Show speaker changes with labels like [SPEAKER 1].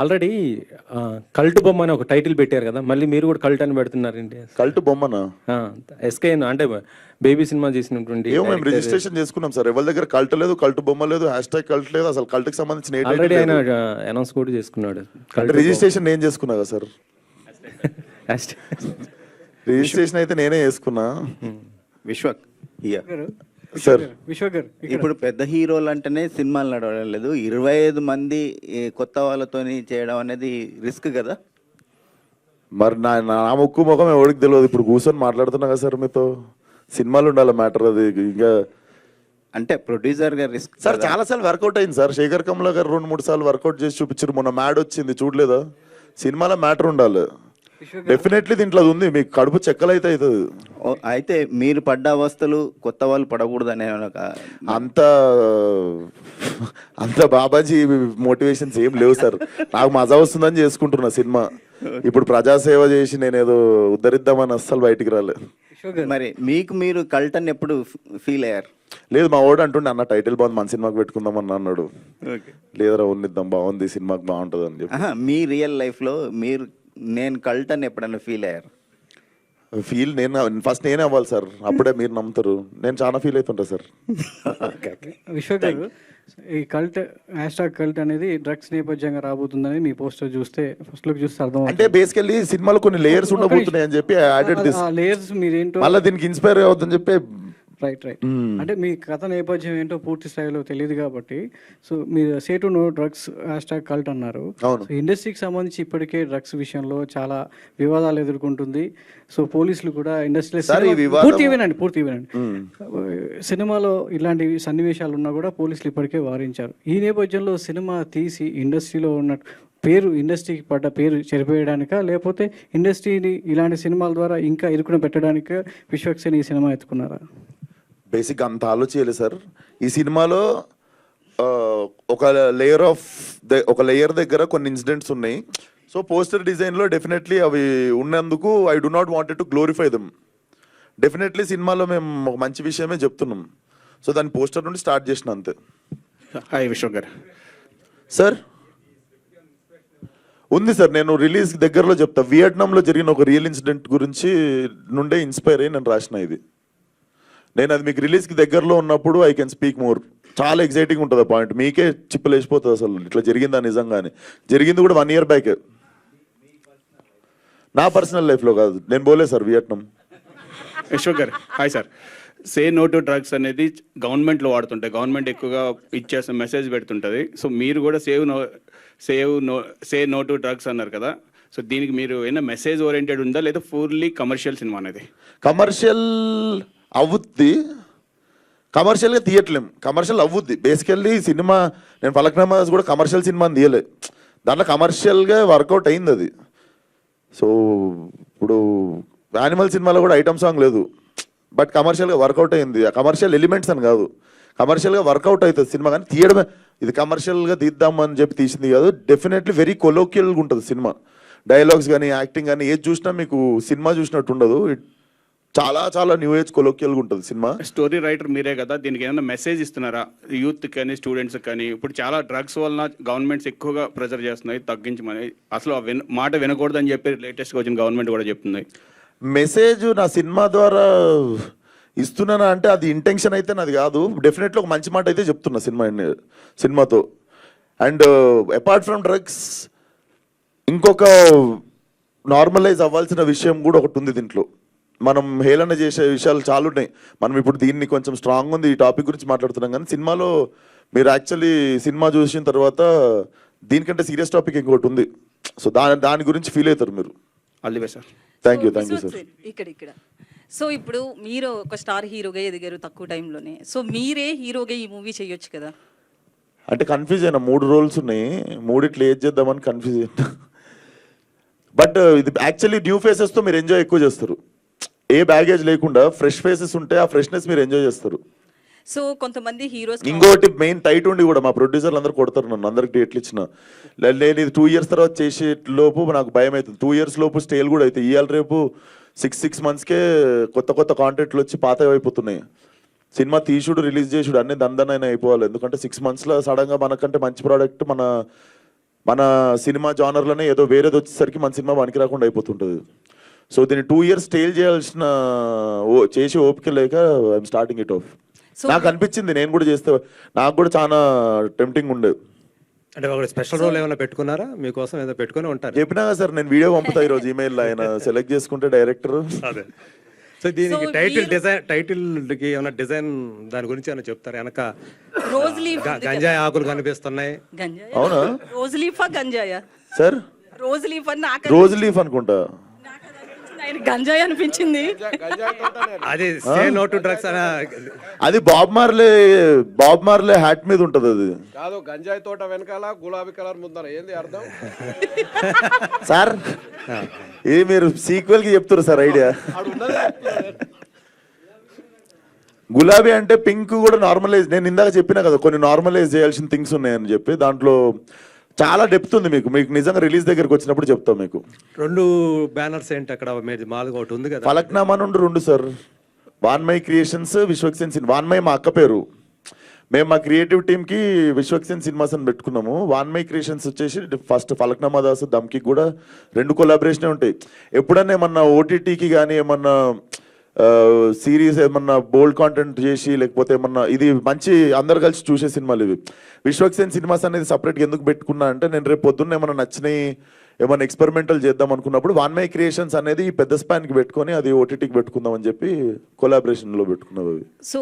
[SPEAKER 1] Already cult బొమ్మ అని ఒక టైటిల్ పెట్టారు కదా, మళ్ళీ మీరు కూడా కల్ట్ అని పెడుతున్నారండి.
[SPEAKER 2] కల్ట్ బొమ్మనా?
[SPEAKER 1] ఎస్కే అంటే బేబీ సినిమా చేసినటువంటి
[SPEAKER 2] ఏమో మేము రిజిస్ట్రేషన్ చేసుకున్నాం సార్. ఎవరి దగ్గర కల్ట్ లేదు, కల్ట్ బొమ్మ లేదు, హ్యాష్ ట్యాగ్ కల్ట్ లేదు, అసలు కల్ట్ కి సంబంధించిన
[SPEAKER 1] ఆల్రెడీ ఆయన అనౌన్స్ కూడా చేసుకున్నాడు.
[SPEAKER 2] రిజిస్ట్రేషన్ నేను చేసుకున్నా కదా సార్. రిజిస్ట్రేషన్ అయితే నేనే చేసుకున్నా.
[SPEAKER 3] విశ్వక్
[SPEAKER 2] సార్
[SPEAKER 3] ఇప్పుడు పెద్ద హీరోలు అంటేనే సినిమాలు నడవడం లేదు, 25 మంది కొత్త వాళ్ళతోని చేయడం అనేది రిస్క్ కదా.
[SPEAKER 2] మరి నా ముక్కు ముఖం ఎవరికి తెలియదు. ఇప్పుడు కూర్చొని మాట్లాడుతున్నా కదా సార్ మీతో. సినిమాలు ఉండాలి మ్యాటర్. అది ఇంకా
[SPEAKER 3] అంటే ప్రొడ్యూసర్ గా రిస్క్
[SPEAKER 2] సార్. చాలా సార్లు వర్కౌట్ అయింది సార్. శేఖర్ కమలా గారు 2-3 సార్లు వర్కౌట్ చేసి చూపించారు. మొన్న మ్యాడ్ వచ్చింది, చూడలేదా? సినిమాలో మ్యాటర్ ఉండాలి. డెఫినెట్లీ దీంట్లో అది ఉంది. మీకు కడుపు చెక్కలైతే అవుతుంది.
[SPEAKER 3] అయితే మీరు పడ్డ అవస్థలు కొత్త వాళ్ళు పడకూడదు అనే
[SPEAKER 2] అంత బాబాజీ మోటివేషన్స్ ఏం లేవు సార్. నాకు మజా వస్తుందని చేసుకుంటున్నా సినిమా. ఇప్పుడు ప్రజాసేవ చేసి నేనేదో ఉద్ధరిద్దామని అస్సలు బయటికి రాలేదు.
[SPEAKER 3] మరి మీకు మీరు కల్ట్ అని ఎప్పుడు ఫీల్ అయ్యారు?
[SPEAKER 2] లేదు, మా వాడు అంటుండే అన్న టైటిల్ బాగుంది, మన సినిమాకి పెట్టుకుందాం అన్న అన్నాడు. లేదరా ఉన్నిద్దాం, బాగుంది, సినిమాకి బాగుంటుంది అని చెప్పి.
[SPEAKER 3] మీ రియల్ లైఫ్ లో మీరు నేను కల్ట్ అని ఎప్పుడన్నా ఫీల్ అయ్యారు?
[SPEAKER 2] ఫస్ట్ నేనే అవ్వాలి సార్, అప్పుడే మీరు నమ్ముతారు. నేను చాలా ఫీల్ అవుతుంటా సార్.
[SPEAKER 4] విశ్వ గారు, ఈ కల్ట్ #కల్ట్ అనేది డ్రగ్స్ నేపథ్యంగా రాబోతుందని మీ పోస్టర్ చూస్తే ఫస్ట్ లుక్ చూస్తే అర్థం.
[SPEAKER 2] అంటే బేసికల్లీ సినిమాలో కొన్ని లేయర్స్ ఉండబోతున్నాయి అని చెప్పి యాడెడ్ దిస్.
[SPEAKER 4] లేయర్స్ మీరేంటో
[SPEAKER 2] మళ్ళీ దీనికి ఇన్స్పైర్ అవుతుందని చెప్పి.
[SPEAKER 4] రైట్. అంటే మీ కథ నేపథ్యం ఏంటో పూర్తి స్థాయిలో తెలియదు కాబట్టి, సో మీరు say to know drugs #cult అన్నారు. ఇండస్ట్రీకి సంబంధించి ఇప్పటికే డ్రగ్స్ విషయంలో చాలా వివాదాలు ఎదుర్కొంటుంది. సో పోలీసులు కూడా ఇండస్ట్రీలో పూర్తి వినండి. సినిమాలో ఇలాంటి సన్నివేశాలు ఉన్నా కూడా పోలీసులు ఇప్పటికే వారించారు. ఈ నేపథ్యంలో సినిమా తీసి ఇండస్ట్రీలో ఉన్న ఇండస్ట్రీకి పడ్డ పేరు చెరిపేయడానికా, లేకపోతే ఇండస్ట్రీని ఇలాంటి సినిమాల ద్వారా ఇంకా ఇరుకున పెట్టడానికా విశ్వక్సేన్ ఈ సినిమా ఎత్తుకున్నారా?
[SPEAKER 2] బేసిక్గా అంత ఆలోచించలేదు సార్. ఈ సినిమాలో ఒక లేయర్ దగ్గర కొన్ని ఇన్సిడెంట్స్ ఉన్నాయి. సో పోస్టర్ డిజైన్లో డెఫినెట్లీ అవి ఉన్నందుకు I do not wanted to glorify them. Definitely సినిమాలో మేము ఒక మంచి విషయమే చెప్తున్నాం. సో దాని పోస్టర్ నుండి స్టార్ట్ చేసిన అంతే.
[SPEAKER 5] హాయ్ విశ్వక్ గారు.
[SPEAKER 2] సార్ ఉంది సార్, నేను రిలీజ్ దగ్గరలో చెప్తా. వియట్నాంలో జరిగిన ఒక రియల్ ఇన్సిడెంట్ గురించి నుండే ఇన్స్పైర్ అయ్యి నేను రాసిన ఇది. నేను అది మీకు రిలీజ్కి దగ్గరలో ఉన్నప్పుడు ఐ కెన్ స్పీక్ మోర్. చాలా ఎక్సైటింగ్ ఉంటుంది ఆ పాయింట్. మీకే చిప్పులు వేసిపోతుంది అసలు ఇట్లా జరిగిందా నిజంగానే. జరిగింది కూడా 1 year బ్యాక్. నా పర్సనల్ లైఫ్లో కాదు, నేను పోలే సార్ వియట్నాం.
[SPEAKER 5] విశ్వక్ గారు hi sir. Say no to drugs అనేది గవర్నమెంట్లో వాడుతుంటాయి, గవర్నమెంట్ ఎక్కువగా ఇచ్చేసిన మెసేజ్ పెడుతుంటుంది. సో మీరు కూడా సే నో టు డ్రగ్స్ అన్నారు కదా. సో దీనికి మీరు ఏమైనా మెసేజ్ ఓరియంటెడ్ ఉందా, లేదా పూర్లీ కమర్షియల్ సినిమా అనేది?
[SPEAKER 2] కమర్షియల్ అవుద్ది, కమర్షియల్గా తీయట్లేం. కమర్షియల్ అవుద్ది. బేసికల్లీ సినిమా నేను ఫలక్నామా కూడా కమర్షియల్ సినిమా అని తీయలే. దాంట్లో కమర్షియల్గా వర్కౌట్ అయింది అది. సో ఇప్పుడు యానిమల్ సినిమాలో కూడా ఐటమ్ సాంగ్ లేదు, బట్ కమర్షియల్గా వర్కౌట్ అయింది. ఆ కమర్షియల్ ఎలిమెంట్స్ అని కాదు, కమర్షియల్గా వర్కౌట్ అవుతుంది సినిమా. కానీ తీయడమే ఇది కమర్షియల్గా తీద్దామని చెప్పి తీసింది కాదు. డెఫినెట్లీ వెరీ కొలోకియల్గా ఉంటుంది సినిమా. డైలాగ్స్ కానీ యాక్టింగ్ కానీ ఏది చూసినా మీకు సినిమా చూసినట్టు ఉండదు. చాలా చాలా న్యూ ఏజ్ కొలోకియల్గా ఉంటుంది సినిమా.
[SPEAKER 5] స్టోరీ రైటర్ మీరే కదా, దీనికి ఏమైనా మెసేజ్ ఇస్తున్నారా యూత్ కానీ స్టూడెంట్స్ కానీ? ఇప్పుడు చాలా డ్రగ్స్ వలన గవర్నమెంట్స్ ఎక్కువగా ప్రెజర్ చేస్తున్నాయి తగ్గించమని. అసలు మాట వినకూడదని చెప్పి లేటెస్ట్గా వచ్చిన గవర్నమెంట్ కూడా చెప్తుంది.
[SPEAKER 2] మెసేజ్ నా సినిమా ద్వారా ఇస్తున్నానా అంటే అది ఇంటెన్షన్ అయితే నాది కాదు. డెఫినెట్లీ ఒక మంచి మాట అయితే చెప్తున్నా సినిమాతో. అండ్ అపార్ట్ ఫ్రమ్ డ్రగ్స్ ఇంకొక నార్మలైజ్ అవ్వాల్సిన విషయం కూడా ఒకటి ఉంది దీంట్లో. మనం హేళన చేసే విషయాలు చాలా ఉన్నాయి. మనం ఇప్పుడు దీన్ని కొంచెం స్ట్రాంగ్ ఉంది ఈ టాపిక్ గురించి మాట్లాడుతున్నాం. కానీ సినిమాలో మీరు యాక్చువల్లీ సినిమా చూసిన తర్వాత దీనికంటే సీరియస్ టాపిక్ ఇంకొకటి ఉంది. సో దాని గురించి ఫీల్ అవుతారు మీరు.
[SPEAKER 5] అల్లివే సార్.
[SPEAKER 2] Thank you sir.
[SPEAKER 6] ఇక్కడ సో ఇప్పుడు మీరు ఒక స్టార్ హీరోగా ఎదిగారు తక్కువ టైంలోనే. సో మీరే హీరోగా ఈ మూవీ చేయొచ్చు కదా.
[SPEAKER 2] అంటే కన్ఫ్యూజ్ అయినా 3 roles ఉన్నాయి, 3 ఏది చేద్దామని కన్ఫ్యూజ్ అయినా. బట్ ఇది యాక్చువల్లీ న్యూ ఫేసెస్తో మీరు ఎంజాయ్ ఎక్కువ చేస్తారు. ఏ బ్యాగేజ్ లేకుండా ఫ్రెష్ ఫేసెస్ ఉంటే ఆ ఫ్రెష్నెస్ మీరు ఎంజాయ్ చేస్తారు.
[SPEAKER 6] సో కొంతమంది హీరోస్
[SPEAKER 2] ఇంకోటి మెయిన్ టైట్ ఉండి కూడా మా ప్రొడ్యూసర్లు అందరూ కొడతారు నన్ను, అందరికి డేట్లు ఇచ్చిన. నేను ఇది 2 years తర్వాత చేసే లోపు నాకు భయం అవుతుంది. 2 years లోపు స్టేల్ కూడా అవుతాయి. ఇవాళ రేపు 6 monthsకే కొత్త కాంటెంట్లు వచ్చి పాత అయిపోతున్నాయి. సినిమా తీసుడు రిలీజ్ చేసుడు అన్ని దందనైనా అయిపోవాలి. ఎందుకంటే 6 monthsలో సడన్గా మనకంటే మంచి ప్రోడక్ట్ మన మన సినిమా జానర్లోనే ఏదో వేరేది వచ్చేసరికి మన సినిమా పనికి రాకుండా అయిపోతుంటుంది. సో దీన్ని 2 years స్టేల్ చేయాల్సిన చేసి ఓపిక లేక I'm starting it of.
[SPEAKER 6] So-
[SPEAKER 2] నాకు అనిపించింది నేను కూడా చేస్తే నాకు కూడా చాలా టెంప్టింగ్ ఉండేది.
[SPEAKER 7] అంటే ఒక స్పెషల్ రోల్ ఏమైనా పెట్టుకున్నారా మీకోసం ఏదో పెట్టుకుని ఉంటారు?
[SPEAKER 2] చెప్పినా కదా సార్ నేను వీడియో పంపుతా ఈరోజు ఈమెయిల్ ఆయన సెలెక్ట్ చేసుకుంటే డైరెక్టర్.
[SPEAKER 7] అదే. సో దీనికి
[SPEAKER 6] So,
[SPEAKER 7] టైటిల్కి ఏమైనా డిజైన్ దాని గురించి ఏమైనా చెప్తారు? వెనక
[SPEAKER 6] రోజ్ లీఫ్
[SPEAKER 7] గంజాయి ఆకులు కనిపిస్తున్నాయి.
[SPEAKER 6] గంజాయ
[SPEAKER 2] అవునా?
[SPEAKER 6] రోజ్ లీఫా గంజాయ?
[SPEAKER 2] సార్
[SPEAKER 6] రోజ్ లీఫ్ అని నాకు
[SPEAKER 2] రోజ్ లీఫ్ అనుకుంటా.
[SPEAKER 6] ఆయన గంజాయి అనిపించింది.
[SPEAKER 7] అది సే నో టు డ్రగ్స్ అనే
[SPEAKER 2] అది బాబ్ మార్లే హ్యాట్ మీద ఉంటది అది.
[SPEAKER 8] కాదు గంజాయి తోట వెనకాల గులాబీ కలర్ ముద్దన ఏంది అర్థం?
[SPEAKER 2] సార్ ఇది మీరు సీక్వెల్ కి చెప్తారు సార్ ఐడియా. గులాబీ అంటే పింక్ కూడా నార్మలైజ్, నేను ఇందాక చెప్పినా కదా కొన్ని నార్మలైజ్ చేయాల్సిన థింగ్స్ ఉన్నాయని చెప్పి, దాంట్లో చాలా డెప్త్ ఉంది. మీకు నిజంగా రిలీజ్ దగ్గరకు వచ్చినప్పుడు చెప్తాం మీకు.
[SPEAKER 7] 2 బ్యానర్స్ ఏంటి అక్కడ? మీరు మాలుగా ఒకటి ఉంది కదా,
[SPEAKER 2] ఫలక్నామా నుండి 2 sir. Vanmai creations, Vishwaksen cinema. Vanmai మా అక్క పేరు. మేము మా క్రియేటివ్ టీమ్కి విశ్వక్సేన్ సినిమాస్ అని పెట్టుకున్నాము. వాన్మై క్రియేషన్స్ వచ్చేసి ఫస్ట్ ఫలక్నామా దాస్ దమ్కి కూడా 2 కొలాబరేషనే ఉంటాయి. ఎప్పుడన్నా ఏమన్నా ఓటీటీకి కానీ ఏమన్నా సిరీస్ ఏమన్నా బోల్డ్ కాంటెంట్ చేసి లేకపోతే ఏమన్నా ఇది మంచి అందరు కలిసి చూసే సినిమాలు ఇవి. విశ్వక్సేన్ సినిమాస్ అనేది సపరేట్గా ఎందుకు పెట్టుకున్నా అంటే నేను రేపు పొద్దున్న ఏమన్నా నచ్చినాయి ఏమన్నా ఎక్స్పెరిమెంటల్ చేద్దాం అనుకున్నప్పుడు వాన్మై క్రియేషన్స్ అనేది పెద్ద స్పాన్కి పెట్టుకొని అది ఓటీటీకి పెట్టుకుందాం అని చెప్పి కొలాబరేషన్లో పెట్టుకున్నాం అవి.
[SPEAKER 6] సో